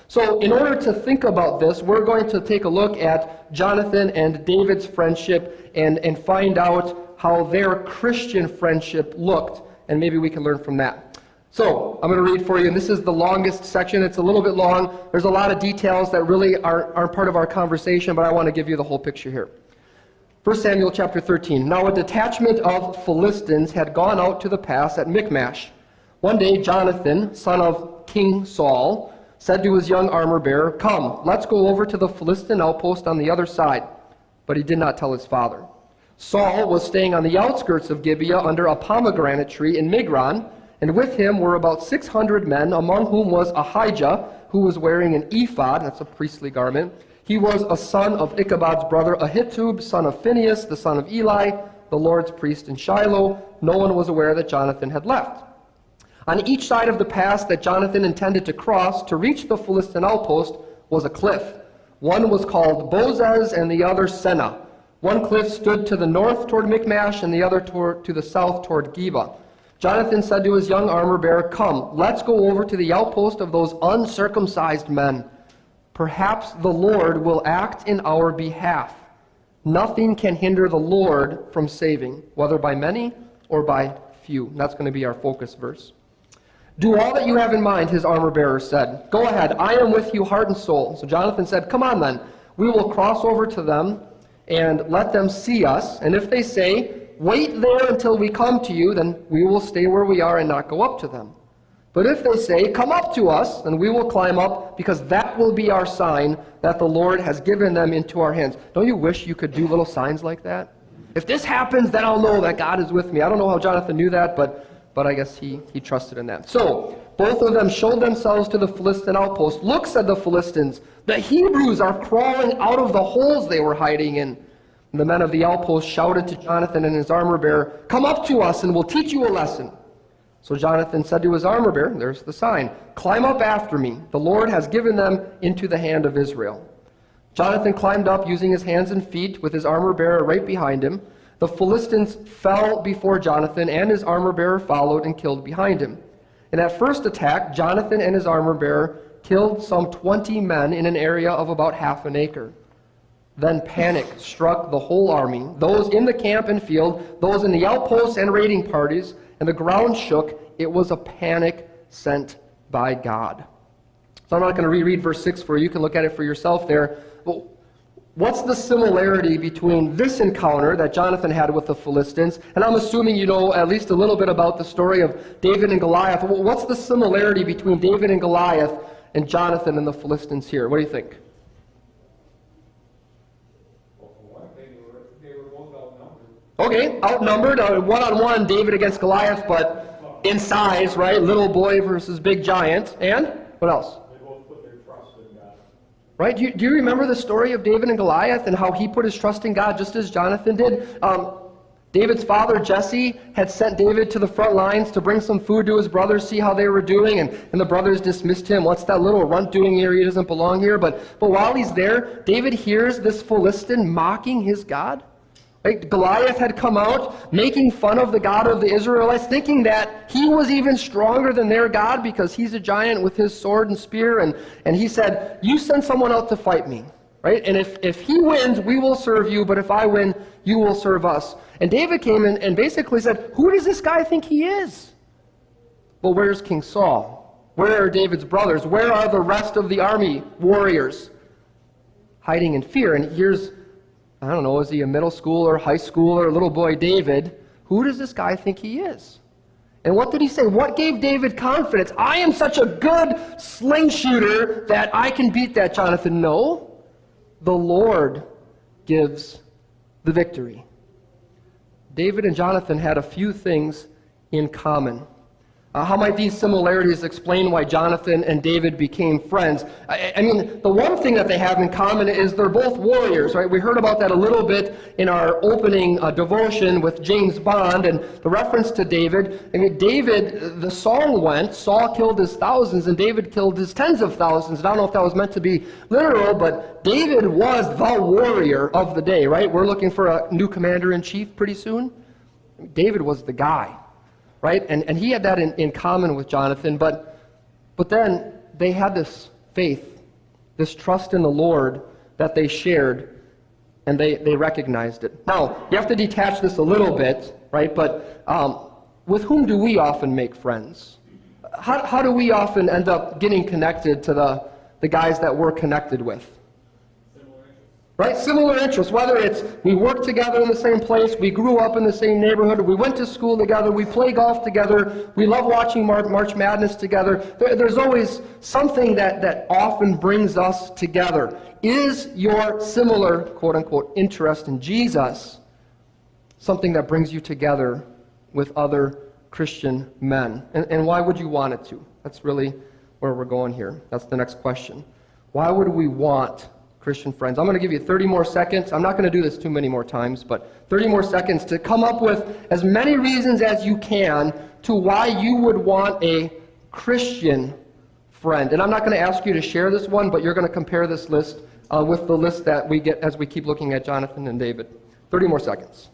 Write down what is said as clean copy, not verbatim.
So in order to think about this, we're going to take a look at Jonathan and David's friendship and find out how their Christian friendship looked, and maybe we can learn from that. So I'm going to read for you, and this is the longest section. It's a little bit long. There's a lot of details that really aren't part of our conversation, but I want to give you the whole picture here. 1 Samuel chapter 13. Now a detachment of Philistines had gone out to the pass at Michmash. One day Jonathan, son of King Saul, said to his young armor-bearer, "Come, let's go over to the Philistine outpost on the other side." But he did not tell his father. Saul was staying on the outskirts of Gibeah under a pomegranate tree in Migron, and with him were about 600 men, among whom was Ahijah, who was wearing an ephod, that's a priestly garment. He was a son of Ichabod's brother Ahitub, son of Phinehas, the son of Eli, the Lord's priest in Shiloh. No one was aware that Jonathan had left. On each side of the pass that Jonathan intended to cross to reach the Philistine outpost was a cliff. One was called Bozez and the other Seneh. One cliff stood to the north toward Michmash and the other to the south toward Geba. Jonathan said to his young armor-bearer, "Come, let's go over to the outpost of those uncircumcised men. Perhaps the Lord will act in our behalf. Nothing can hinder the Lord from saving, whether by many or by few." And that's going to be our focus verse. "Do all that you have in mind," his armor-bearer said. "Go ahead, I am with you heart and soul." So Jonathan said, "Come on then, we will cross over to them and let them see us. And if they say, 'Wait there until we come to you,' then we will stay where we are and not go up to them. But if they say, 'Come up to us,' then we will climb up, because that will be our sign that the Lord has given them into our hands." Don't you wish you could do little signs like that? If this happens, then I'll know that God is with me. I don't know how Jonathan knew that, but I guess he trusted in that. So both of them showed themselves to the Philistine outpost. "Look," said the Philistines, "the Hebrews are crawling out of the holes they were hiding in." And the men of the outpost shouted to Jonathan and his armor-bearer, "Come up to us and we'll teach you a lesson." So Jonathan said to his armor-bearer, there's the sign, "Climb up after me. The Lord has given them into the hand of Israel." Jonathan climbed up using his hands and feet with his armor-bearer right behind him. The Philistines fell before Jonathan, and his armor-bearer followed and killed behind him. In that first attack, Jonathan and his armor-bearer killed some 20 men in an area of about half an acre. Then panic struck the whole army, those in the camp and field, those in the outposts and raiding parties, and the ground shook. It was a panic sent by God. So I'm not going to reread verse 6 for you. You can look at it for yourself there. But what's the similarity between this encounter that Jonathan had with the Philistines? And I'm assuming you know at least a little bit about the story of David and Goliath. What's the similarity between David and Goliath and Jonathan and the Philistines here? What do you think? Okay, outnumbered, one-on-one, David against Goliath, but in size, right? Little boy versus big giant. And what else? They both put their trust in God. Right? Do you remember the story of David and Goliath and how he put his trust in God just as Jonathan did? David's father, Jesse, had sent David to the front lines to bring some food to his brothers, see how they were doing, and the brothers dismissed him. What's that little runt doing here? He doesn't belong here. But while he's there, David hears this Philistine mocking his God. Right? Goliath had come out making fun of the God of the Israelites, thinking that he was even stronger than their God because he's a giant with his sword and spear. And he said, "You send someone out to fight me. Right? And if he wins, we will serve you, but if I win, you will serve us." And David came in and basically said, "Who does this guy think he is?" Well, where's King Saul? Where are David's brothers? Where are the rest of the army warriors? Hiding in fear. And here's, I don't know, is he a middle schooler, high schooler, little boy David? Who does this guy think he is? And what did he say? What gave David confidence? "I am such a good sling shooter that I can beat that, Jonathan." No. The Lord gives the victory. David and Jonathan had a few things in common. How might these similarities explain why Jonathan and David became friends? I mean, the one thing that they have in common is they're both warriors, right? We heard about that a little bit in our opening devotion with James Bond and the reference to David. I mean, David, the song went, Saul killed his thousands and David killed his tens of thousands. And I don't know if that was meant to be literal, but David was the warrior of the day, right? We're looking for a new commander-in-chief pretty soon. David was the guy. Right? And he had that in common with Jonathan, but then they had this faith this trust in the Lord that they shared, and they recognized it. Now, you have to detach this a little bit, right? But with whom do we often make friends? How do we often end up getting connected to the guys that we're connected with? Right? Similar interests, whether it's we work together in the same place, we grew up in the same neighborhood, we went to school together, we play golf together, we love watching March Madness together. There's always something that often brings us together. Is your similar, quote-unquote, interest in Jesus something that brings you together with other Christian men? And why would you want it to? That's really where we're going here. That's the next question. Why would we want Christian friends? I'm going to give you 30 more seconds. I'm not going to do this too many more times, but 30 more seconds to come up with as many reasons as you can to why you would want a Christian friend. And I'm not going to ask you to share this one, but you're going to compare this list with the list that we get as we keep looking at Jonathan and David. 30 more seconds.